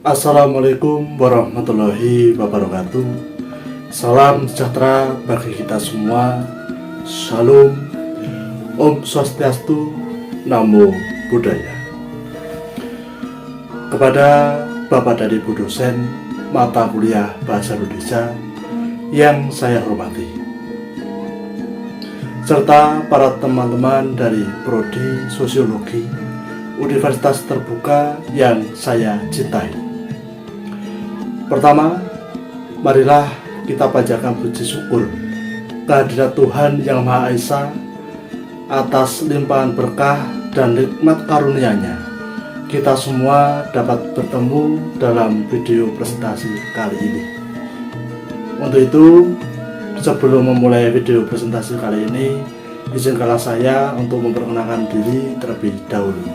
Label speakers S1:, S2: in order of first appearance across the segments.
S1: Assalamualaikum warahmatullahi wabarakatuh. Salam sejahtera bagi kita semua. Shalom, Om Swastiastu, Namo Buddhaya. Kepada Bapak dan Ibu dosen mata kuliah Bahasa Indonesia yang saya hormati, serta para teman-teman dari Prodi Sosiologi Universitas Terbuka yang saya cintai. Pertama, marilah kita panjatkan puji syukur kehadirat Tuhan Yang Maha Esa atas limpahan berkah dan nikmat karunia-Nya. Kita semua dapat bertemu dalam video presentasi kali ini. Untuk itu, sebelum memulai video presentasi kali ini, izinkanlah saya untuk memperkenalkan diri terlebih dahulu.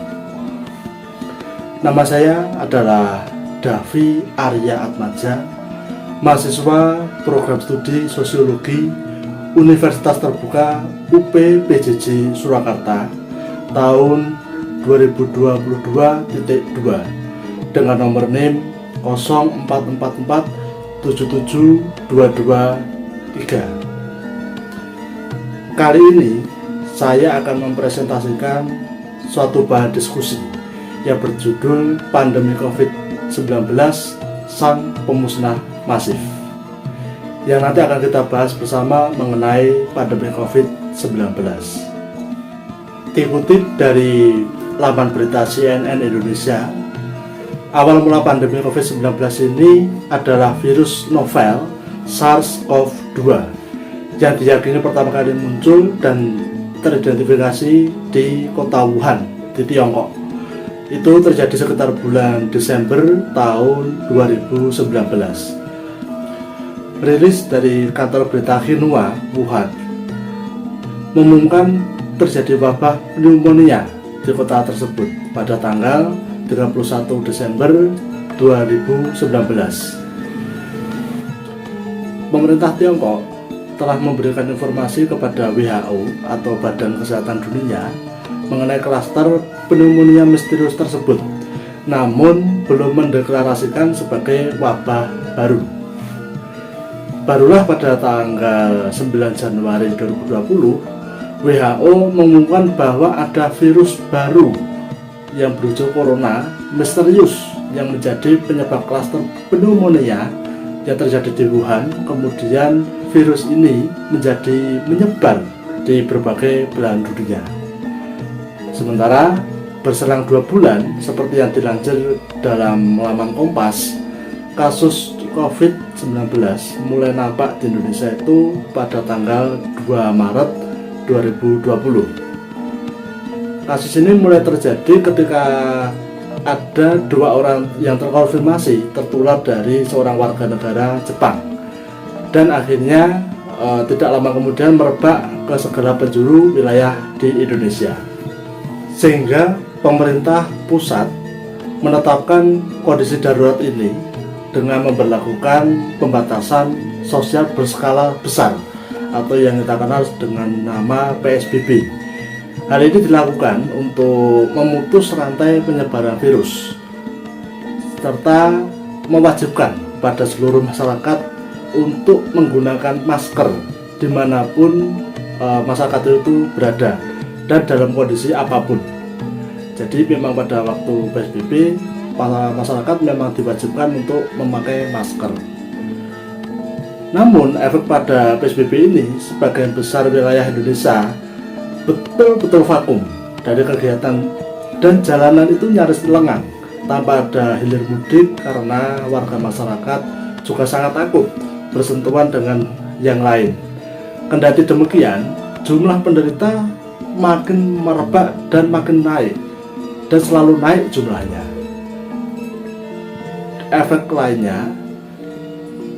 S1: Nama saya adalah Davi Arya Atmaja, mahasiswa program studi Sosiologi Universitas Terbuka UP PJJ Surakarta tahun 2022.2 dengan nomor NIM 0444772223. Kali ini saya akan mempresentasikan suatu bahan diskusi yang berjudul Pandemi COVID-19 Sang Pemusnah Masif, yang nanti akan kita bahas bersama mengenai pandemi COVID-19. Dikutip dari laman berita CNN Indonesia, awal mula pandemi COVID-19 ini adalah virus novel SARS-CoV-2 yang diyakini pertama kali muncul dan teridentifikasi di kota Wuhan di Tiongkok. Itu terjadi sekitar bulan Desember tahun 2019. Rilis dari kantor berita Xinhua Wuhan mengumumkan terjadi wabah pneumonia di kota tersebut pada tanggal 31 Desember 2019. Pemerintah Tiongkok telah memberikan informasi kepada WHO atau Badan Kesehatan Dunia mengenai klaster pneumonia misterius tersebut, namun belum mendeklarasikan sebagai wabah baru. Barulah pada tanggal 9 Januari 2020, WHO mengumumkan bahwa ada virus baru yang berwujud corona misterius yang menjadi penyebab klaster pneumonia yang terjadi di Wuhan. Kemudian virus ini menjadi menyebar di berbagai belahan dunia. Sementara berselang 2 bulan, seperti yang dilansir dalam laman Kompas, kasus COVID-19 mulai nampak di Indonesia itu pada tanggal 2 Maret 2020. Kasus ini mulai terjadi ketika ada 2 orang yang terkonfirmasi tertular dari seorang warga negara Jepang, dan akhirnya tidak lama kemudian merebak ke segala penjuru wilayah di Indonesia, sehingga pemerintah pusat menetapkan kondisi darurat ini dengan memberlakukan pembatasan sosial berskala besar atau yang kita kenal dengan nama PSBB. Hal ini dilakukan untuk memutus rantai penyebaran virus serta mewajibkan pada seluruh masyarakat untuk menggunakan masker dimanapun masyarakat itu berada dan dalam kondisi apapun. Jadi memang pada waktu PSBB para masyarakat memang diwajibkan untuk memakai masker. Namun efek pada PSBB ini sebagian besar wilayah Indonesia betul-betul vakum dari kegiatan dan jalanan itu nyaris lengang tanpa ada hilir mudik karena warga masyarakat juga sangat takut bersentuhan dengan yang lain. Kendati demikian, jumlah penderita makin merebak dan makin naik, dan selalu naik jumlahnya. Efek lainnya,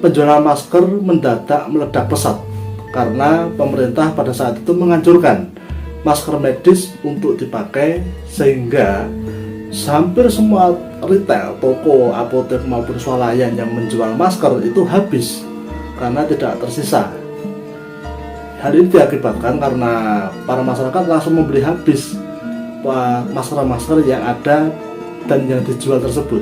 S1: penjualan masker mendadak meledak pesat karena pemerintah pada saat itu menganjurkan masker medis untuk dipakai, sehingga hampir semua retail, toko, apotek maupun swalayan yang menjual masker itu habis karena tidak tersisa. Hal ini diakibatkan karena para masyarakat langsung membeli habis masker-masker yang ada dan yang dijual tersebut.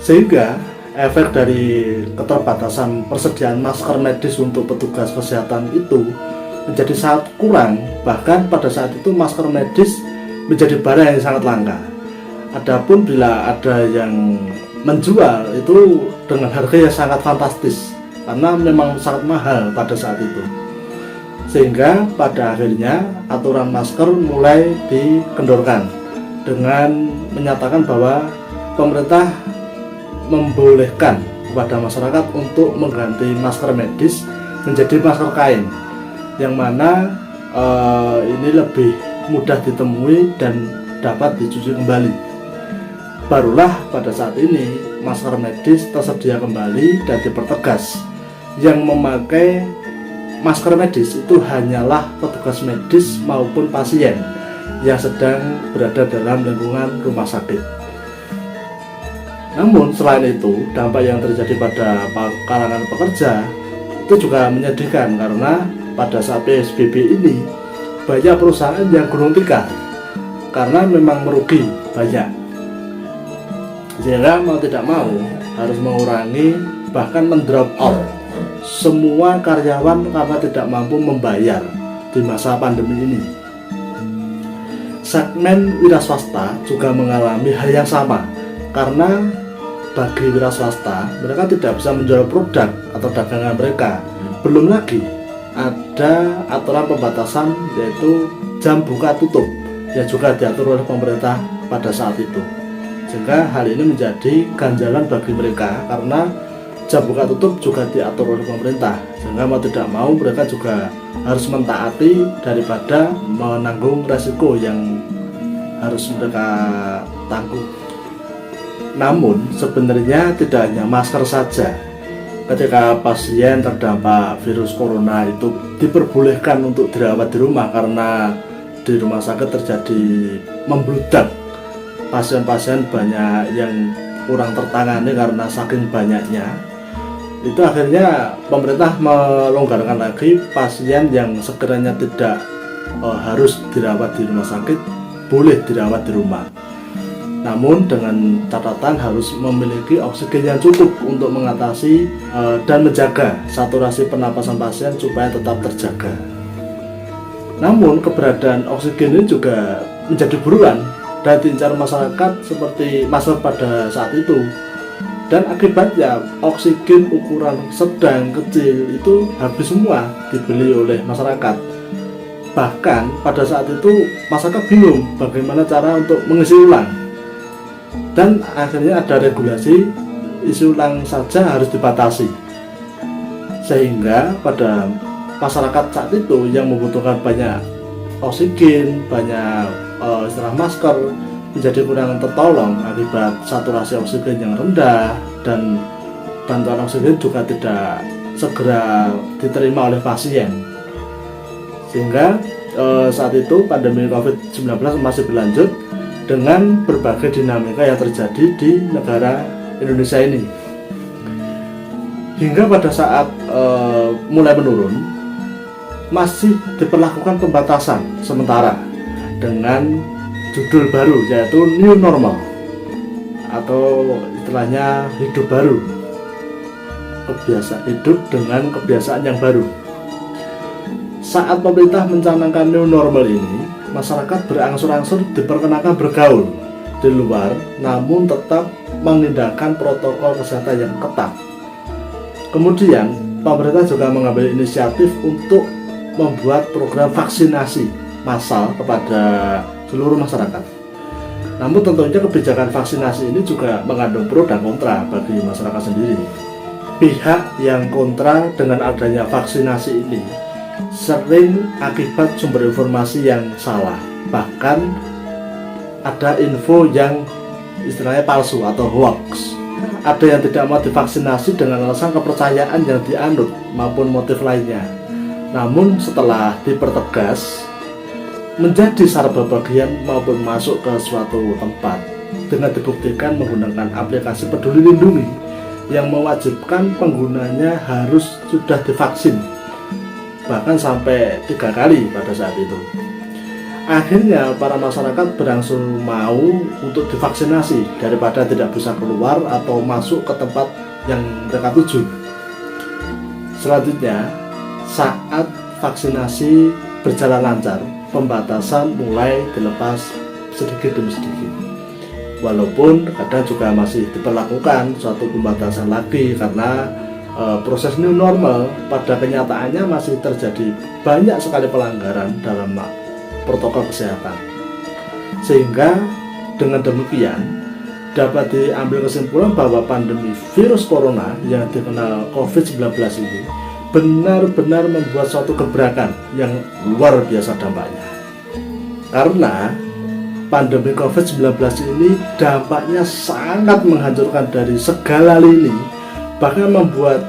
S1: Sehingga efek dari keterbatasan persediaan masker medis untuk petugas kesehatan itu menjadi sangat kurang. Bahkan pada saat itu masker medis menjadi barang yang sangat langka. Adapun bila ada yang menjual itu dengan harga yang sangat fantastis, karena memang sangat mahal pada saat itu. Sehingga pada akhirnya aturan masker mulai dikendorkan dengan menyatakan bahwa pemerintah membolehkan kepada masyarakat untuk mengganti masker medis menjadi masker kain, yang mana ini lebih mudah ditemui dan dapat dicuci kembali. Barulah pada saat ini masker medis tersedia kembali dan dipertegas, yang memakai masker medis itu hanyalah petugas medis maupun pasien yang sedang berada dalam lingkungan rumah sakit. Namun selain itu, dampak yang terjadi pada kalangan pekerja itu juga menyedihkan, karena pada saat PSBB ini banyak perusahaan yang gulung tikar karena memang merugi banyak, sehingga mau tidak mau harus mengurangi bahkan mendrop out semua karyawan karena tidak mampu membayar di masa pandemi ini. Segmen wira swasta juga mengalami hal yang sama, karena bagi wira swasta mereka tidak bisa menjual produk atau dagangan mereka. Belum lagi ada aturan pembatasan, yaitu jam buka tutup yang juga diatur oleh pemerintah pada saat itu. Sehingga hal ini menjadi ganjalan bagi mereka, karena jam buka tutup juga diatur oleh pemerintah, sehingga mau tidak mau mereka juga harus mentaati daripada menanggung resiko yang harus mereka tanggung. Namun sebenarnya tidak hanya masker saja. Ketika pasien terdampak virus corona itu diperbolehkan untuk dirawat di rumah, karena di rumah sakit terjadi membludak pasien-pasien banyak yang kurang tertangani karena saking banyaknya. Itu akhirnya pemerintah melonggarkan lagi, pasien yang sekiranya tidak harus dirawat di rumah sakit boleh dirawat di rumah. Namun dengan catatan harus memiliki oksigen yang cukup untuk mengatasi dan menjaga saturasi pernapasan pasien supaya tetap terjaga. Namun keberadaan oksigen ini juga menjadi buruan dan diincar masyarakat seperti masker pada saat itu. Dan akibatnya oksigen ukuran sedang kecil itu habis semua dibeli oleh masyarakat. Bahkan pada saat itu masyarakat bingung bagaimana cara untuk mengisi ulang. Dan akhirnya ada regulasi isi ulang saja harus dibatasi, sehingga pada masyarakat saat itu yang membutuhkan banyak oksigen, banyak istilah masker, menjadi kurang tertolong akibat saturasi oksigen yang rendah, dan bantuan oksigen juga tidak segera diterima oleh pasien. Sehingga saat itu pandemi COVID-19 masih berlanjut dengan berbagai dinamika yang terjadi di negara Indonesia ini. Hingga pada saat mulai menurun, masih diperlakukan pembatasan sementara dengan judul baru, yaitu new normal atau istilahnya hidup baru, hidup dengan kebiasaan yang baru. Saat pemerintah mencanangkan new normal ini, masyarakat berangsur-angsur diperkenakan bergaul di luar, namun tetap mengindahkan protokol kesehatan yang ketat. Kemudian pemerintah juga mengambil inisiatif untuk membuat program vaksinasi massal kepada seluruh masyarakat. Namun tentunya kebijakan vaksinasi ini juga mengandung pro dan kontra bagi masyarakat sendiri. Pihak yang kontra dengan adanya vaksinasi ini sering akibat sumber informasi yang salah, bahkan ada info yang istilahnya palsu atau hoax. Ada yang tidak mau divaksinasi dengan alasan kepercayaan yang dianut maupun motif lainnya. Namun setelah dipertegas menjadi serba bagian maupun masuk ke suatu tempat dengan dibuktikan menggunakan aplikasi Peduli Lindungi yang mewajibkan penggunanya harus sudah divaksin, bahkan sampai 3 kali pada saat itu. Akhirnya para masyarakat berangsur mau untuk divaksinasi daripada tidak bisa keluar atau masuk ke tempat yang mereka tuju. Selanjutnya, saat vaksinasi berjalan lancar, pembatasan mulai dilepas sedikit demi sedikit. Walaupun kadang juga masih diperlakukan suatu pembatasan lagi karena proses new normal pada kenyataannya masih terjadi banyak sekali pelanggaran dalam protokol kesehatan. Sehingga dengan demikian dapat diambil kesimpulan bahwa pandemi virus corona yang dikenal COVID-19 ini benar-benar membuat suatu gebrakan yang luar biasa dampaknya. Karena pandemi COVID-19 ini dampaknya sangat menghancurkan dari segala lini, bahkan membuat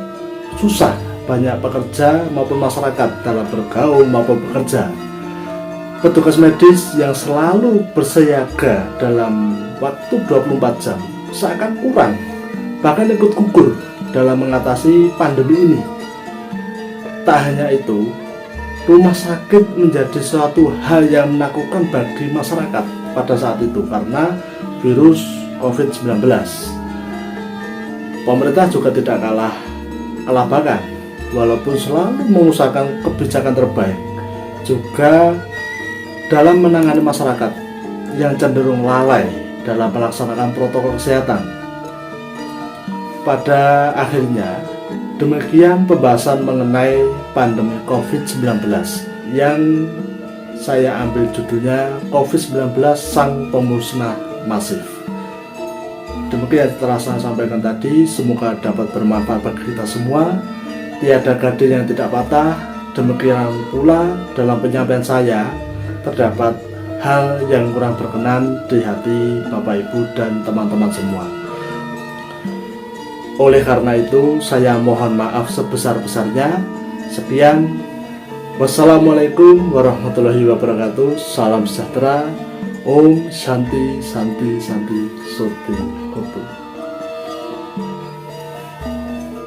S1: susah banyak pekerja maupun masyarakat dalam bergaul maupun bekerja. Petugas medis yang selalu bersiaga dalam waktu 24 jam seakan kurang, bahkan ikut gugur dalam mengatasi pandemi ini. Tak hanya itu, rumah sakit menjadi suatu hal yang menakutkan bagi masyarakat pada saat itu karena virus COVID-19. Pemerintah juga tidak kalah bahkan, walaupun selalu mengusahakan kebijakan terbaik, juga dalam menangani masyarakat yang cenderung lalai dalam melaksanakan protokol kesehatan. Pada akhirnya, demikian pembahasan mengenai pandemi COVID-19 yang saya ambil judulnya COVID-19 Sang Pemusnah Masif. Demikian telah saya sampaikan tadi, semoga dapat bermanfaat bagi kita semua. Tiada gading yang tidak patah. Demikian pula dalam penyampaian saya terdapat hal yang kurang berkenan di hati Bapak Ibu dan teman-teman semua. Oleh karena itu saya mohon maaf sebesar-besarnya. Sekian, wassalamualaikum warahmatullahi wabarakatuh. Salam sejahtera. Om Shanti Santi Santi Suti Hotu.